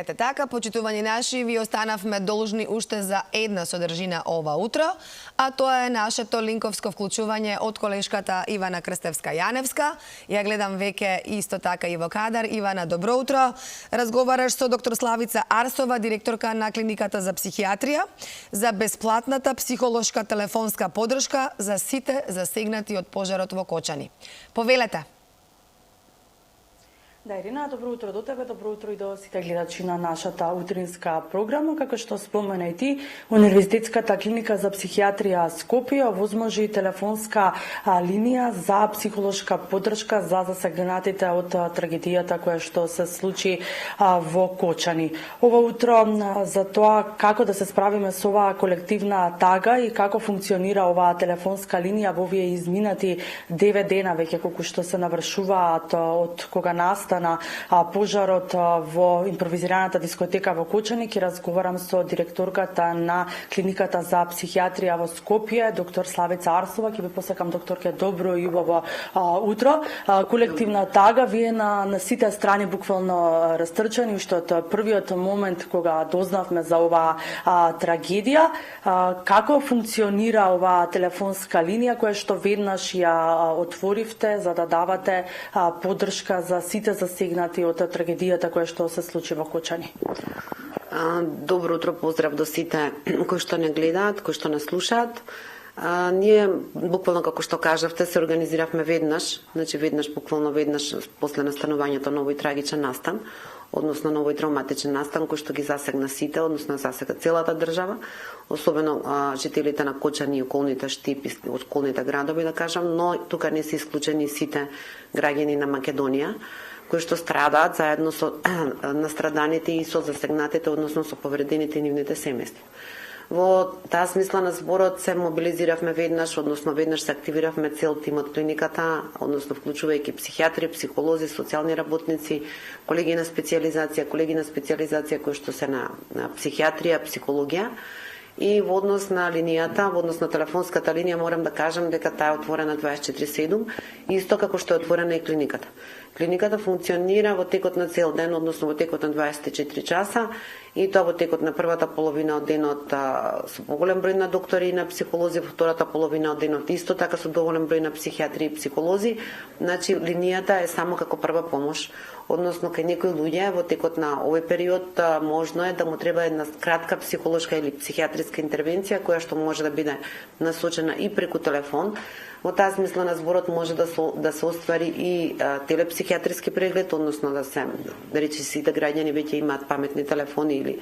Ете така, почитувани наши, ви останавме должни уште за една содржина ова утро, а тоа е нашето линковско вклучување од колешката Ивана Крстевска-Јаневска. Ја гледам веќе исто така и во кадар. Ивана, добро утро. Разговараш со доктор Славица Арсова, директорка на клиниката за психијатрија, за бесплатната психолошка телефонска подршка за сите засегнати од пожарот во Кочани. Повелете. Да, Ирина, добро утро до тебе, добро утро и до сите гледачи на нашата утринска програма. Како што спомена и ти, Универзитетската клиника за психијатрија Скопје овозможи телефонска линија за психолошка поддршка за засегнатите од трагедијата која што се случи во Кочани. Ова утро за тоа како да се справиме со оваа колективна тага и како функционира оваа телефонска линија во овие изминати 9 дена веќе колку што се навршуваат од кога наста на пожарот во импровизираната дискотека во Кочани, ќе разговарам со директорката на клиниката за психијатрија во Скопје, доктор Славица Арсова. Ќе ви посакам, докторке, добро и убаво утро. Колективна тага, вие на сите страни буквално растрчани уште од првиот момент кога дознавме за оваа трагедија. Како функционира оваа телефонска линија која што веднаш ја отворивте за да давате поддршка за сите засегнати од трагедијата која што се случи во Кочани? Добро утро, поздрав до сите кои што не гледаат, кои што не слушаат. Ние буквално како што кажавте се организиравме веднаш, буквално веднаш после настанувањето на овој трагичен настан, односно на овој травматичен настан кој што ги засегна сите, односно засега целата држава, особено жителите на Кочани и околните Штип и околните градови, да кажам, но тука не се исклучени сите граѓани на Македонија кои што страдаат заедно со настраданите и со засегнатите, односно со повредените и нивните семејства. Во таа смисла на зборот се мобилизиравме веднаш, односно веднаш се активиравме цел тим од клиниката, односно вклучувајќи психијатри, психолози, социјални работници, колеги на специјализација кои што се на психијатрија, психологија. И во однос на линијата, во однос на телефонската линија, морам да кажам дека таа е отворена 24/7, исто како што е отворена и клиниката. Клиниката функционира во текот на цел ден, односно во текот на 24 часа, и тоа во текот на првата половина од денот со поголем број на доктори и на психолози, во втората половина од денот исто така со доволен број на психијатри и психолози. Значи, линијата е само како прва помош, односно кај некои луѓе во текот на овој период можно е да му треба една кратка психолошка или психијатриска интервенција која што може да биде насочена и преку телефон. Во таа смисла на зборот може да се оствари и телепсихијатриски преглед, односно да речи сите граѓани веќе имаат паметни телефони или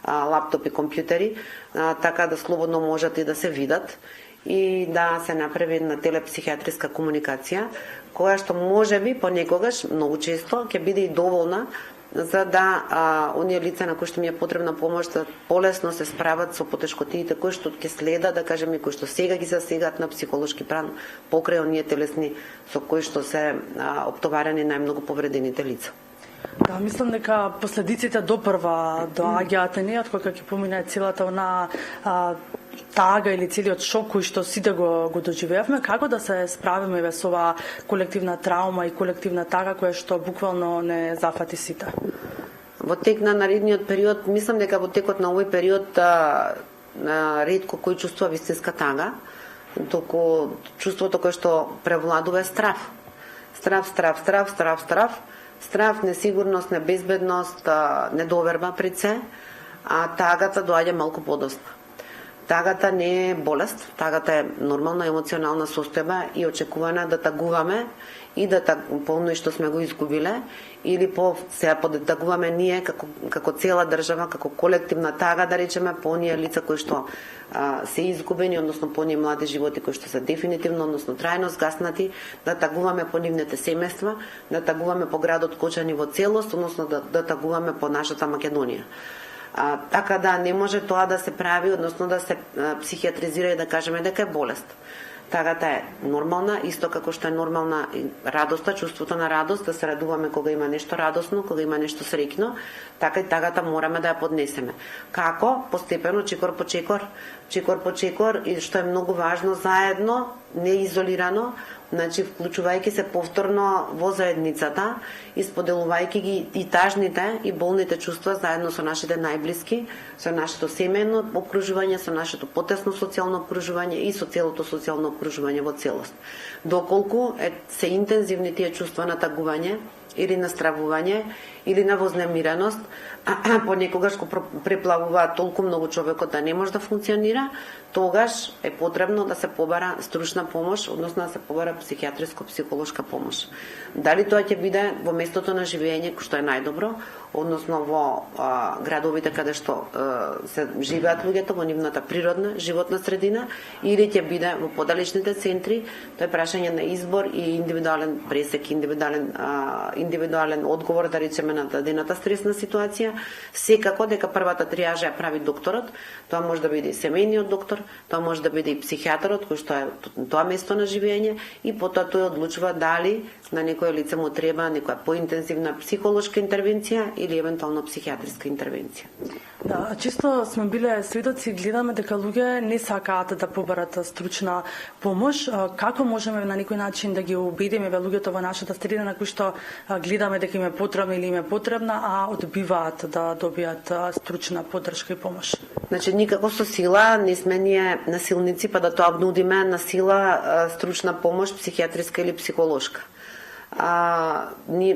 лаптопи, компјутери, така да слободно можат и да се видат и да се направи една телепсихијатриска комуникација, која што можеби понекогаш, многу често, ќе биде и доволна за да оние лица на кои што ми е потребна помош да полесно се справат со потешкотиите кои што ќе следат, да кажеме, кои што сега ги засегаат на психолошки план покрај оние телесни со кои што се оптоварени најмногу повредените лица. Да, мислам дека последиците допрва доаѓаат на неа, кога ќе помине целата она тага или целиот шок кој што сите го доживеавме. Како да се справиме со оваа колективна травма и колективна тага која што буквално не зафати сите? Во тек на наредниот период, мислам дека во текот на овој период ретко кој чувствува вистинска тага, толку чувството кое што превладува е страв. Страв, несигурност, небезбедност, недоверба пред се, а тагата доаѓа малку подоцна. Тагата не е болест, тагата е нормална емоционална состојба и очекувана да тагуваме и да полно што сме го изгубиле, или сега подтагуваме ние како цела држава, како колективна тага, да речеме, по оние лица кои што се изгубени, односно по оние млади животи кои што се дефинитивно, односно трајно згаснати, да тагуваме по нивните семејства, да тагуваме по градот Кочани во целост, односно да тагуваме по нашата Македонија. Така да не може тоа да се прави, односно да се психијатризира и да кажеме дека е болест. Тагата е нормална, исто како што е нормална радоста, чувството на радост, да се радуваме кога има нешто радосно, кога има нешто среќно, така и тагата мораме да ја поднесеме. Како? Постепено, чекор по чекор, и што е многу важно, заедно неизолирано, значи вклучувајќи се повторно во заедницата и споделувајќи ги и тажните и болните чувства заедно со нашите најблиски, со нашето семејно окружување, со нашето потесно социјално окружување и со целото социјално окружување во целост. Доколку се интензивни тие чувства на тагување или на стравување или на вознемиреност, понекогаш го преплавуваат толку многу човекот да не може да функционира, тогаш е потребно да се побара стручна помош, односно да се побара психијатриско-психолошка помош. Дали тоа ќе биде во местото на живење, што е најдобро, односно во градовите каде што се живеат луѓето, во нивната природна животна средина, или ќе биде во подалечните центри, тоа е прашање на избор и индивидуален пресек, индивидуален одговор, да речеме, на дадената стресна ситуација. Секако дека првата триажа ја прави докторот, тоа може да биде и семејниот доктор, тоа може да биде и психијатарот, кој што е тоа место на живење, и потоа тој одлучува дали на некој лице му треба некоја поинтензивна психолошка интервенција или евентуално психијатриска интервенција. Да, често сме биле сведоци, гледаме дека луѓе не сакаат да побарат стручна помош. Како можеме на некој начин да ги убедиме луѓето во нашата средина на кои што гледаме дека им е потребна или им е потребна, а одбиваат да добијат стручна поддршка и помош? Значи, никако со сила не сме ние насилници, па да тоа нудиме на сила стручна помош, психијатриска или психолошка.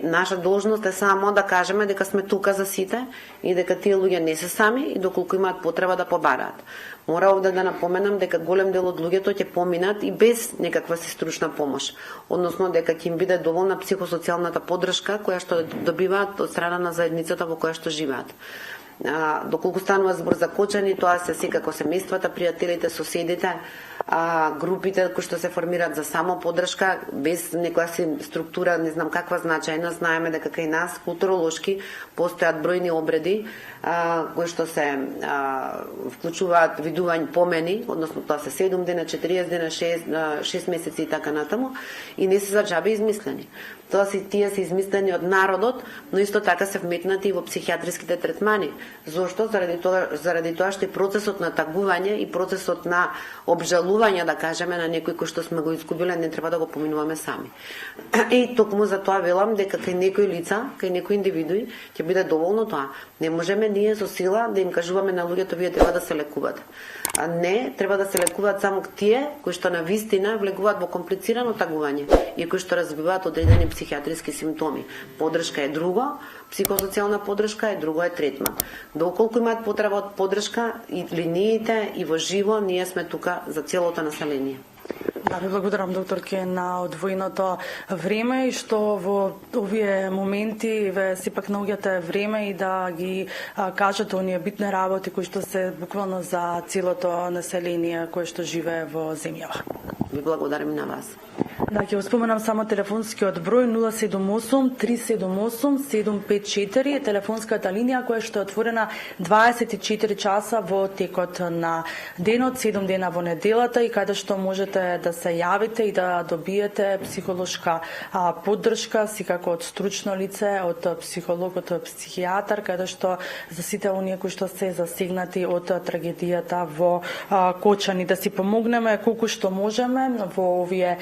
Наша должност е само да кажеме дека сме тука за сите и дека тие луѓе не се сами и доколку имаат потреба да побараат. Мора овде да напоменам дека голем дел од луѓето ќе поминат и без некаква си стручна помош, односно дека ќе им биде доволна психосоцијалната поддршка која што добиваат од страна на заедницата во која што живеат. Доколку станува збор за кочани, тоа се секако семејствата, пријателите, соседите, групите кои што се формираат за само поддршка, без некоја си структура, не знам каква значајна. Знаеме дека кај нас културолошки постојат бројни обреди кои што се вклучуваат видување помени, односно тоа се 7 дена, 40 дена, 6 месеци и така натаму, и не се за џабе измислени. Тие се измислени од народот, но исто така се вметнати и во психијатриските третмани. Зошто? Заради тоа што процесот на тагување и процесот на обжалување, да кажеме, на некој кој што сме го изгубиле, не треба да го поминуваме сами. И токму за тоа велам дека кај некои лица, кај некои индивидуи ќе биде доволно тоа. Не можеме ние со сила да им кажуваме на луѓето вие треба да се лекувате. Не, треба да се лекуваат само тие кои што на вистина влегуваат во комплицирано тагување и кои што развиваат одредени психијатриски симптоми. Поддршка е друго, психосоцијална поддршка е друго, е третман. Доколку имаат потреба од поддршка, и линиите и во живо, ние сме тука за целото население. Да, ви благодарам, докторке, на одвоеното време и што во овие моменти ве сепак наоѓате време и да ги кажете оние битни работи кои што се буквално за целото население кое што живее во земјава. Ви благодарам на вас. Да, ќе го споменам само телефонскиот број 078 378 754 е телефонската линија која што е отворена 24 часа во текот на денот, 7 дена во неделата, и каде што можете да се јавите и да добиете психолошка поддршка, секако од стручно лице, од психолог, од психијатар, каде што за сите оние кои што се засегнати од трагедијата во Кочани, да си помогнеме колку што можеме во овие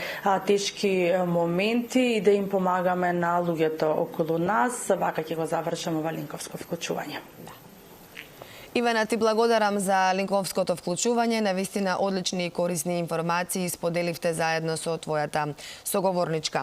тешки моменти и да им помагаме на луѓето околу нас. Вака ќе го завршам ова линковско вклучување. Ивана, ти благодарам за линковското вклучување. Навистина одлични и корисни информации споделивте заедно со твојата соговорничка.